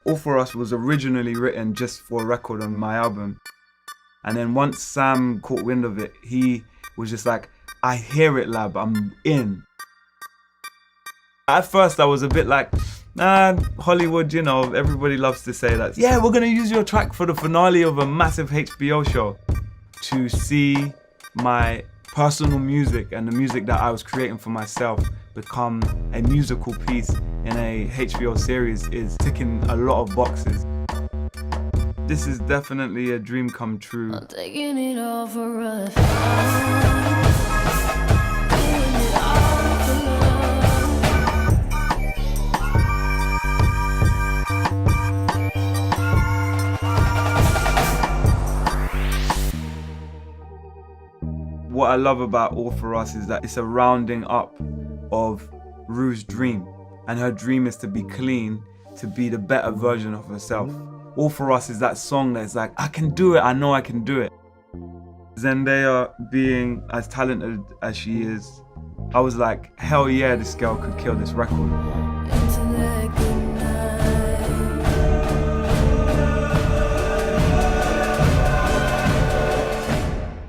All For Us was originally written just for a record on my album. And then once Sam caught wind of it, he was just like, I hear it, Lab, I'm in. At first I was a bit like, nah, Hollywood, you know, everybody loves to say that. Yeah, we're gonna use your track for the finale of a massive HBO show. To see my personal music and the music that I was creating for myself become a musical piece in a HBO series is ticking a lot of boxes. This is definitely a dream come true. I'm taking it all for us. What I love about All For Us is that it's a rounding up of Rue's dream. And her dream is to be clean, to be the better version of herself. All For Us is that song that's like, I can do it, I know I can do it. Zendaya being as talented as she is, I was like, hell yeah, this girl could kill this record.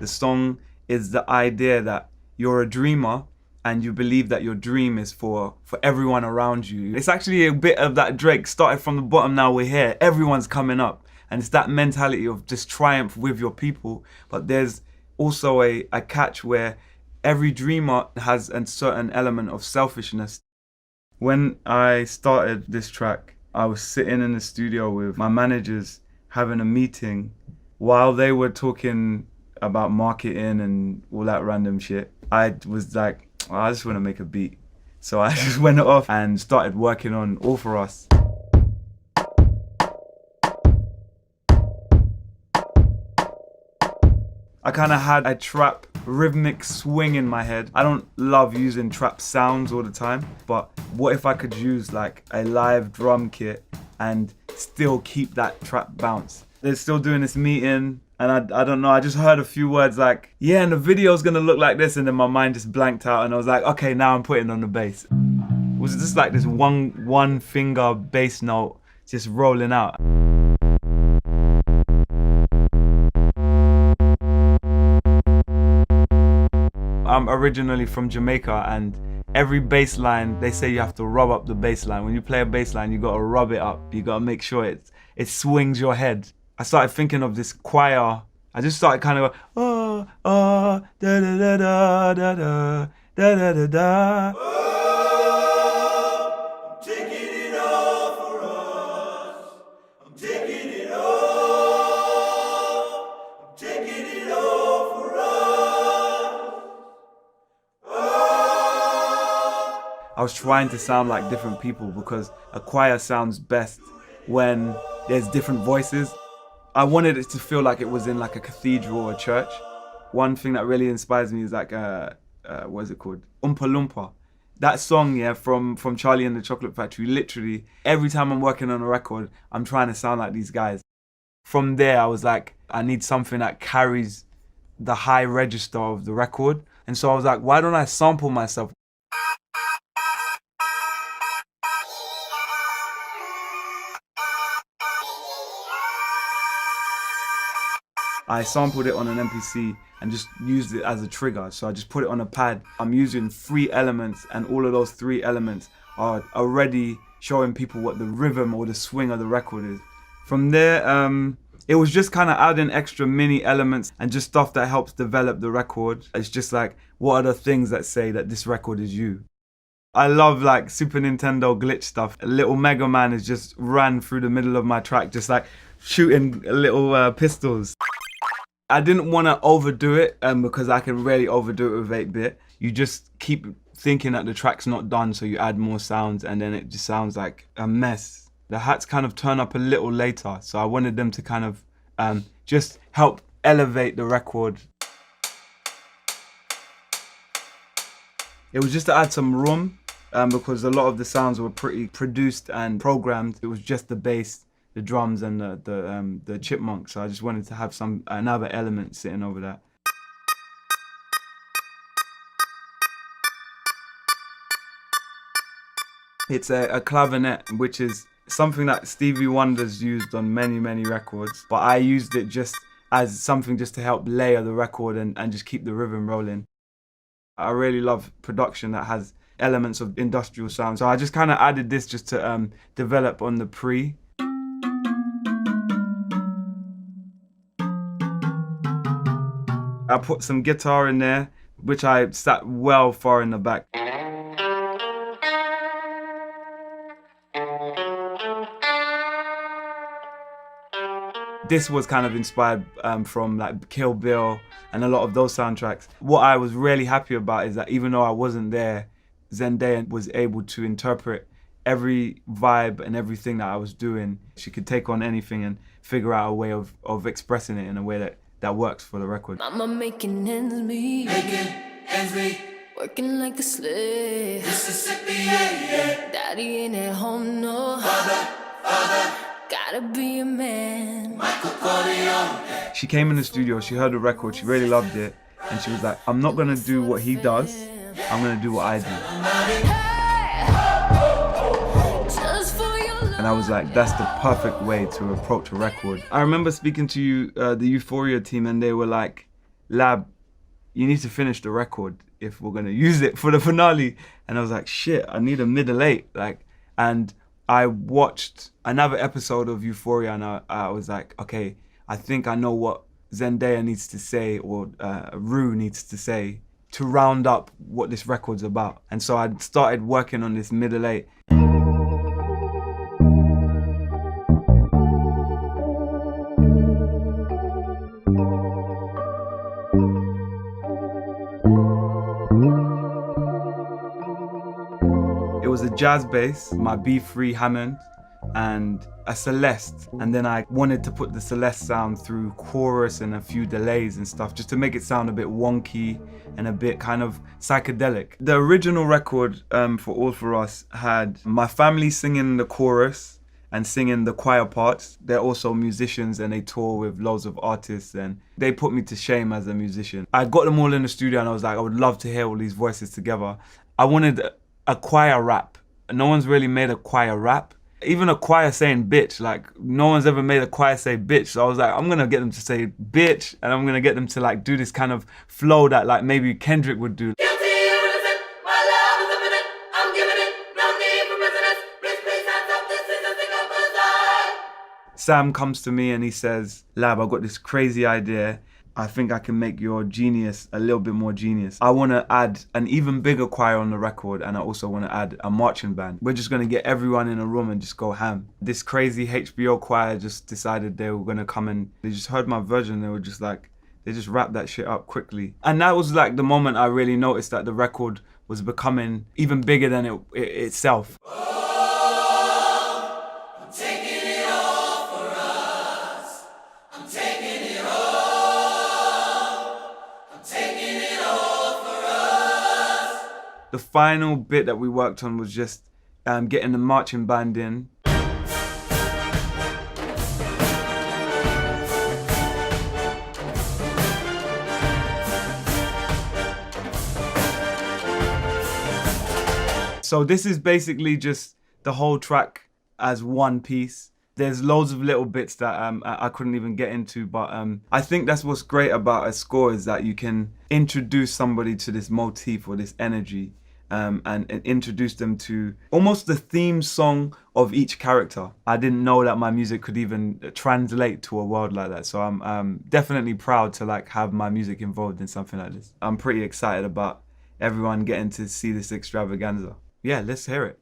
The song is the idea that you're a dreamer and you believe that your dream is for everyone around you. It's actually a bit of that Drake started from the bottom, now we're here. Everyone's coming up. And it's that mentality of just triumph with your people. But there's also a catch where every dreamer has a certain element of selfishness. When I started this track, I was sitting in the studio with my managers having a meeting while they were talking about marketing and all that random shit. I was like, oh, I just want to make a beat. So I just went off and started working on All For Us. I kind of had a trap rhythmic swing in my head. I don't love using trap sounds all the time, but what if I could use like a live drum kit and still keep that trap bounce? They're still doing this meeting, and I don't know, I just heard a few words like, yeah, and the video's gonna look like this, and then my mind just blanked out and I was like, okay, now I'm putting on the bass. It was just like this one finger bass note just rolling out. I'm originally from Jamaica, and every bass line, they say you have to rub up the bass line. When you play a bass line, you gotta rub it up. You gotta make sure it swings your head. I started thinking of this choir. I just started kind of go, da da da da da da da da da da. Oh, I'm taking it all for us. I'm taking it all. I'm taking it all for us. Oh. I was trying to sound like different people because a choir sounds best when there's different voices. I wanted it to feel like it was in like a cathedral or a church. One thing that really inspires me is like, what is it called? Oompa Loompa. That song, yeah, from Charlie and the Chocolate Factory, literally, every time I'm working on a record, I'm trying to sound like these guys. From there, I was like, I need something that carries the high register of the record. And so I was like, why don't I sample myself? I sampled it on an MPC and just used it as a trigger. So I just put it on a pad. I'm using 3 elements, and all of those 3 elements are already showing people what the rhythm or the swing of the record is. From there, it was just kind of adding extra mini elements and just stuff that helps develop the record. It's just like, what are the things that say that this record is you? I love like Super Nintendo glitch stuff. Little Mega Man has just ran through the middle of my track, just like shooting little pistols. I didn't want to overdo it because I can really overdo it with 8-bit. You just keep thinking that the track's not done, so you add more sounds, and then it just sounds like a mess. The hats kind of turn up a little later, so I wanted them to kind of just help elevate the record. It was just to add some room because a lot of the sounds were pretty produced and programmed. It was just the bass, the drums, and the chipmunk. So I just wanted to have another element sitting over that. It's a clavinet, which is something that Stevie Wonder's used on many records, but I used it just as something just to help layer the record and just keep the rhythm rolling. I really love production that has elements of industrial sound, so I just kind of added this just to develop on the pre. I put some guitar in there, which I sat well far in the back. This was kind of inspired from like Kill Bill and a lot of those soundtracks. What I was really happy about is that even though I wasn't there, Zendaya was able to interpret every vibe and everything that I was doing. She could take on anything and figure out a way of expressing it in a way that works for the record. Mama making ends meet. Working like a slave. Mississippi, yeah. Daddy ain't at home, no. Father. Gotta be a man. She came in the studio, she heard the record, she really loved it, and she was like, I'm not gonna do what he does, I'm gonna do what I do. And I was like, that's the perfect way to approach a record. I remember speaking to you, the Euphoria team, and they were like, Lab, you need to finish the record if we're gonna use it for the finale. And I was like, shit, I need a middle eight. And I watched another episode of Euphoria and I was like, okay, I think I know what Zendaya needs to say or Rue needs to say to round up what this record's about. And so I started working on this middle eight. It was a jazz bass, my B3 Hammond, and a Celeste. And then I wanted to put the Celeste sound through chorus and a few delays and stuff, just to make it sound a bit wonky and a bit kind of psychedelic. The original record for All For Us had my family singing the chorus and singing the choir parts. They're also musicians and they tour with loads of artists and they put me to shame as a musician. I got them all in the studio and I was like, I would love to hear all these voices together. I wanted a choir rap. No one's really made a choir rap. Even a choir saying bitch, like no one's ever made a choir say bitch. So I was like, I'm gonna get them to say bitch and I'm gonna get them to like do this kind of flow that like maybe Kendrick would do. Sam comes to me and he says, Lab, I've got this crazy idea. I think I can make your genius a little bit more genius. I want to add an even bigger choir on the record and I also want to add a marching band. We're just going to get everyone in a room and just go ham. This crazy HBO choir just decided they were going to come and they just heard my version. They were just like, they just wrapped that shit up quickly. And that was like the moment I really noticed that the record was becoming even bigger than it itself. The final bit that we worked on was just getting the marching band in. So this is basically just the whole track as one piece. There's loads of little bits that I couldn't even get into, but I think that's what's great about a score is that you can introduce somebody to this motif or this energy. And introduce them to almost the theme song of each character. I didn't know that my music could even translate to a world like that. So I'm definitely proud to like have my music involved in something like this. I'm pretty excited about everyone getting to see this extravaganza. Yeah, let's hear it.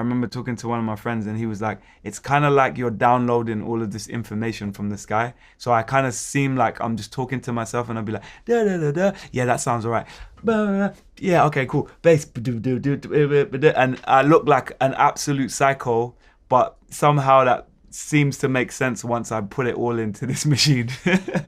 remember talking to one of my friends and he was like, it's kind of like you're downloading all of this information from the sky. So I kind of seem like I'm just talking to myself and I'll be like, da da da da, yeah, that sounds all right. Yeah, okay, cool. Bass, and I look like an absolute psycho, but somehow that seems to make sense once I put it all into this machine.